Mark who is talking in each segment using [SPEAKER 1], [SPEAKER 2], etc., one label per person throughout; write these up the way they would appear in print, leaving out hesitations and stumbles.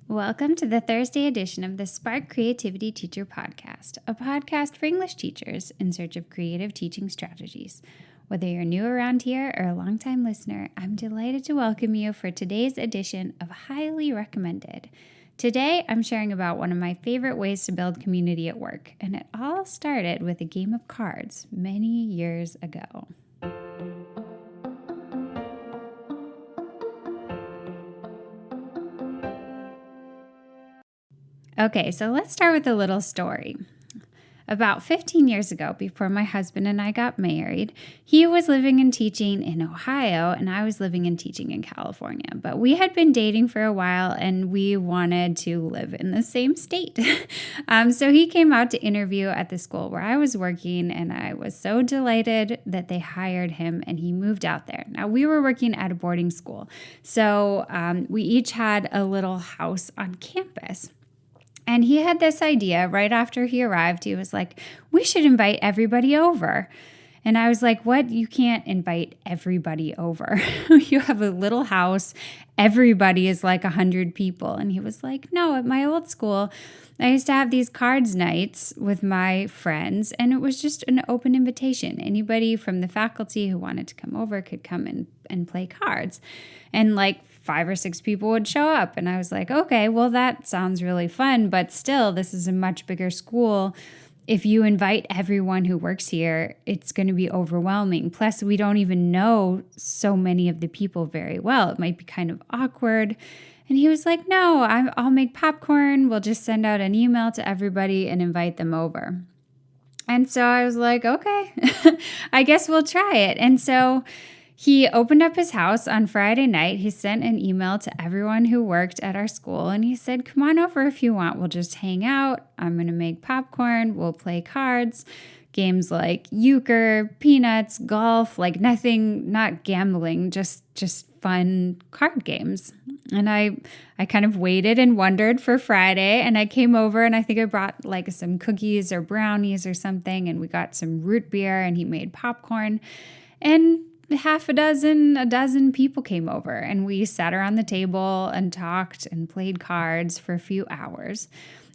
[SPEAKER 1] Welcome to the Thursday edition of the Spark Creativity Teacher Podcast, a podcast for English teachers in search of creative teaching strategies. Whether you're new around here or a longtime listener, I'm delighted to welcome you for today's edition of Highly Recommended. Today, I'm sharing about one of my favorite ways to build community at work, and it all started with a game of cards many years ago. Okay, so let's start with a little story. About 15 years ago, before my husband and I got married, he was living and teaching in Ohio, and I was living and teaching in California. But we had been dating for a while, and we wanted to live in the same state. So he came out to interview at the school where I was working, and I was so delighted that they hired him, and he moved out there. Now, we were working at a boarding school, so we each had a little house on campus. And he had this idea right after he arrived. He was like, we should invite everybody over. And I was like, what? You can't invite everybody over. You have a little house. Everybody is like 100 people. And he was like, no, at my old school, I used to have these cards nights with my friends, and it was just an open invitation. Anybody from the faculty who wanted to come over could come and play cards. And like 5 or 6 people would show up. And I was like, okay, well, that sounds really fun, but still, this is a much bigger school. If you invite everyone who works here, it's going to be overwhelming. Plus, we don't even know so many of the people very well. It might be kind of awkward. And he was like, no, I'll make popcorn. We'll just send out an email to everybody and invite them over. And so I was like, okay, I guess we'll try it. And so he opened up his house on Friday night. He sent an email to everyone who worked at our school, and he said, come on over if you want. We'll just hang out. I'm going to make popcorn. We'll play cards, games like euchre, peanuts, golf, like nothing, not gambling, just fun card games. And I kind of waited and wondered for Friday, and I came over, and I think I brought like some cookies or brownies or something, and we got some root beer, and he made popcorn. And a dozen people came over, and we sat around the table and talked and played cards for a few hours.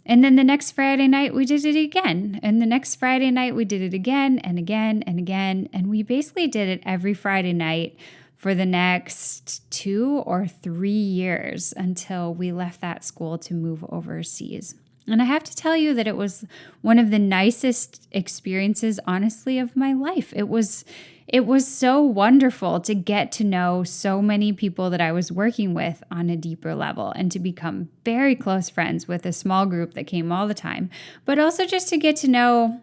[SPEAKER 1] And then the next Friday night, we did it again. And the next Friday night, we did it again and again and again. And we basically did it every Friday night for the next 2 or 3 years until we left that school to move overseas. And I have to tell you that it was one of the nicest experiences, honestly, of my life. It was so wonderful to get to know so many people that I was working with on a deeper level and to become very close friends with a small group that came all the time, but also just to get to know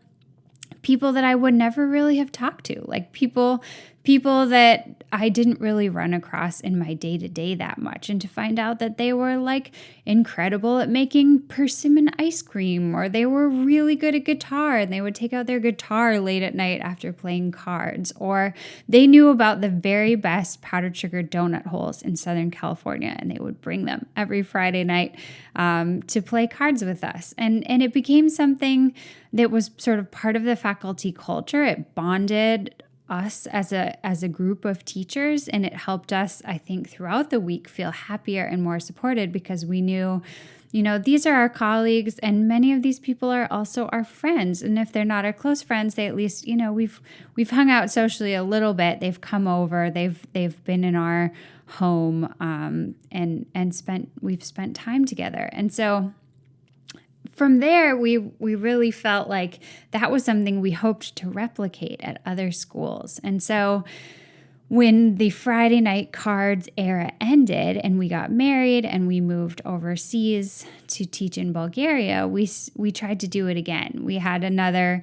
[SPEAKER 1] people that I would never really have talked to, like people that I didn't really run across in my day-to-day that much, and to find out that they were like incredible at making persimmon ice cream, or they were really good at guitar and they would take out their guitar late at night after playing cards, or they knew about the very best powdered sugar donut holes in Southern California and they would bring them every Friday night to play cards with us. And it became something that was sort of part of the faculty culture. It bonded us as a group of teachers, and it helped us, I think, throughout the week feel happier and more supported, because we knew, these are our colleagues, and many of these people are also our friends. And if they're not our close friends, they at least, we've hung out socially a little bit. They've come over, they've been in our home, and we've spent time together. And so from there, we really felt like that was something we hoped to replicate at other schools. And so when the Friday night cards era ended and we got married and we moved overseas to teach in Bulgaria, we tried to do it again. We had another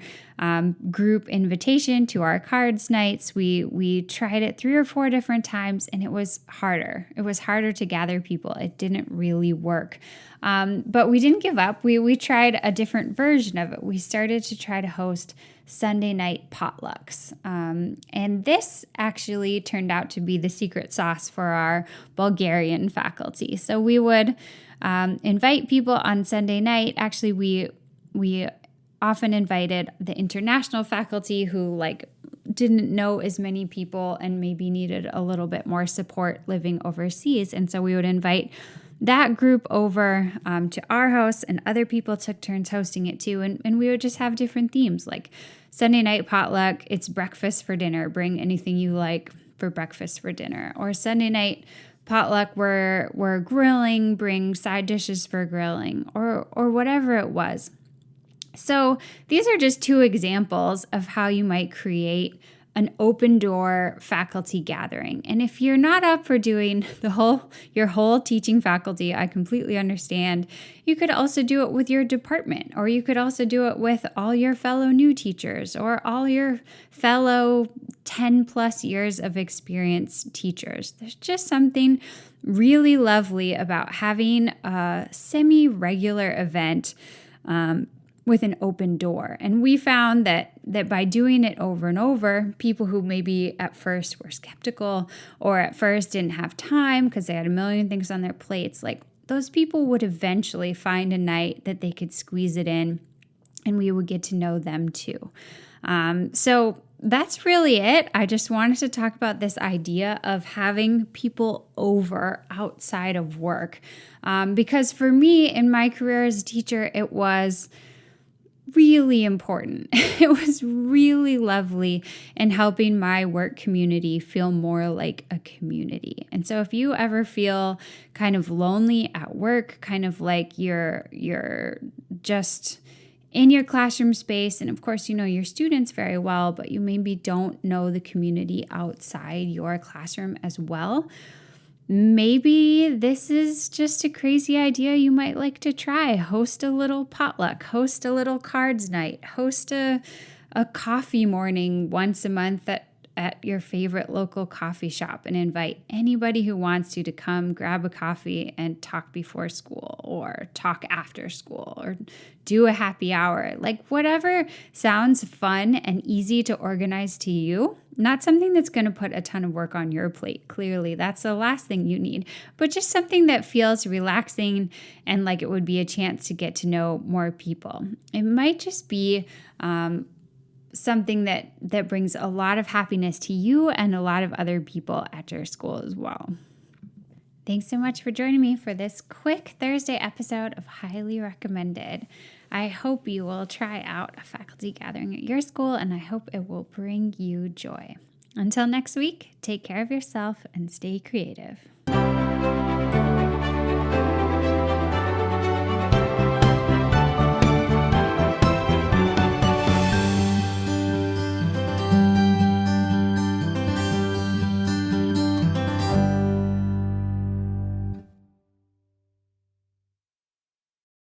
[SPEAKER 1] group invitation to our cards nights. We tried it 3 or 4 different times, and it was harder. It was harder to gather people. It didn't really work. But we didn't give up. We tried a different version of it. We started to try to host Sunday night potlucks. And this actually turned out to be the secret sauce for our Bulgarian faculty. So we would invite people on Sunday night. Actually, we often invited the international faculty who didn't know as many people and maybe needed a little bit more support living overseas. And so we would invite that group over to our house, and other people took turns hosting it too. And we would just have different themes, like Sunday night potluck, it's breakfast for dinner. Bring anything you like for breakfast for dinner. Or Sunday night potluck, we're grilling, bring side dishes for grilling, or whatever it was. So these are just two examples of how you might create an open door faculty gathering. And if you're not up for doing your whole teaching faculty, I completely understand. You could also do it with your department, or you could also do it with all your fellow new teachers or all your fellow 10 plus years of experience teachers. There's just something really lovely about having a semi-regular event with an open door. And we found that by doing it over and over, people who maybe at first were skeptical or at first didn't have time because they had a million things on their plates, like those people would eventually find a night that they could squeeze it in, and we would get to know them too. So that's really it. I just wanted to talk about this idea of having people over outside of work. Because for me in my career as a teacher, it was really important. It was really lovely in helping my work community feel more like a community. And so if you ever feel kind of lonely at work, kind of like you're just in your classroom space, and of course you know your students very well, but you maybe don't know the community outside your classroom as well, maybe this is just a crazy idea you might like to try. Host a little potluck, host a little cards night, host a coffee morning once a month at your favorite local coffee shop, and invite anybody who wants to come grab a coffee and talk before school or talk after school or do a happy hour. Like whatever sounds fun and easy to organize to you. Not something that's going to put a ton of work on your plate. Clearly, that's the last thing you need, but just something that feels relaxing and like it would be a chance to get to know more people. It might just be something that brings a lot of happiness to you and a lot of other people at your school as well. Thanks so much for joining me for this quick Thursday episode of Highly Recommended. I hope you will try out a faculty gathering at your school, and I hope it will bring you joy. Until next week, take care of yourself and stay creative.